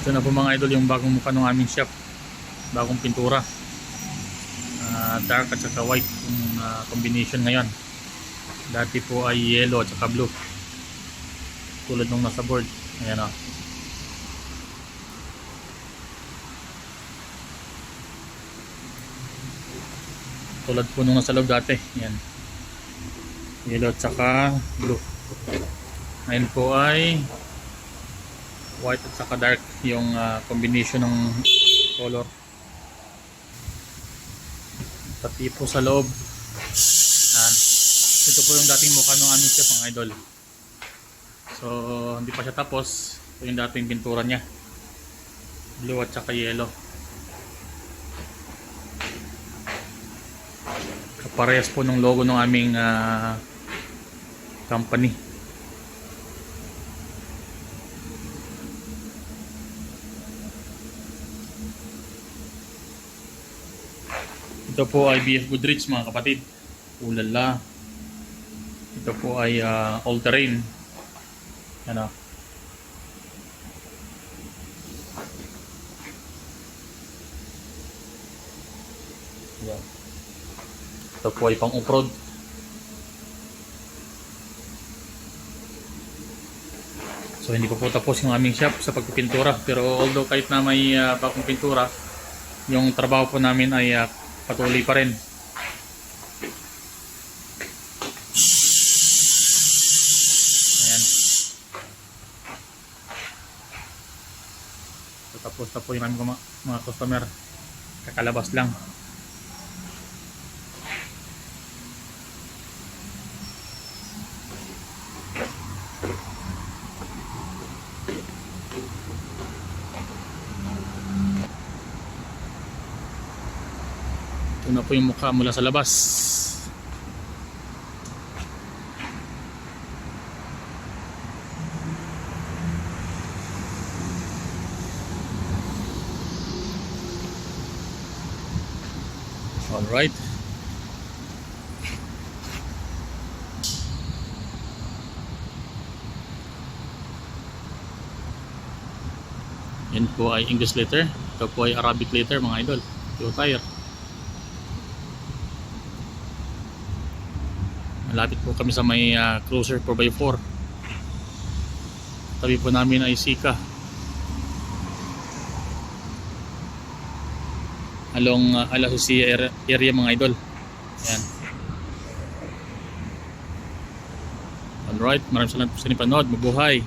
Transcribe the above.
Ito na po mga idol yung bagong mukha ng aming shop. Bagong pintura. Dark at saka white yung combination ngayon. Dati po ay yellow at saka blue. Tulad nung nasa board. Ayan o. Tulad po nung nasa loob dati. Ayan. Yellow at saka blue. Ngayon po ay white at saka dark yung combination ng color. Pati po sa loob. Yan. Ito po yung dating mukha ng aming chef, mga idol. So hindi pa siya tapos. Ito yung dating pintura niya, blue at saka yellow. Kaparehas po ng logo ng aming company. Ito po ay BF Goodrich, mga kapatid. Ulala. Ito po ay all terrain. Ano? Yan. Ito po ay pang off-road. So hindi pa po tapos yung aming shop sa pagpipintura. Pero although kahit na may bagong pintura, yung trabaho po namin ay patuloy pa rin. Ayan. So, tapos na po yung aming mga customer. Kakalabas lang. Ito na po yung mukha mula sa labas. Alright. Yan po ay English letter. Ito po ay Arabic letter, mga idol. Ito tire. Malapit po kami sa may cruiser 4x4. Tabi po namin ay Sika. Along Alasisia area, mga idol. Ayan. Alright, maraming salamat po sa inyo panood. Mabuhay!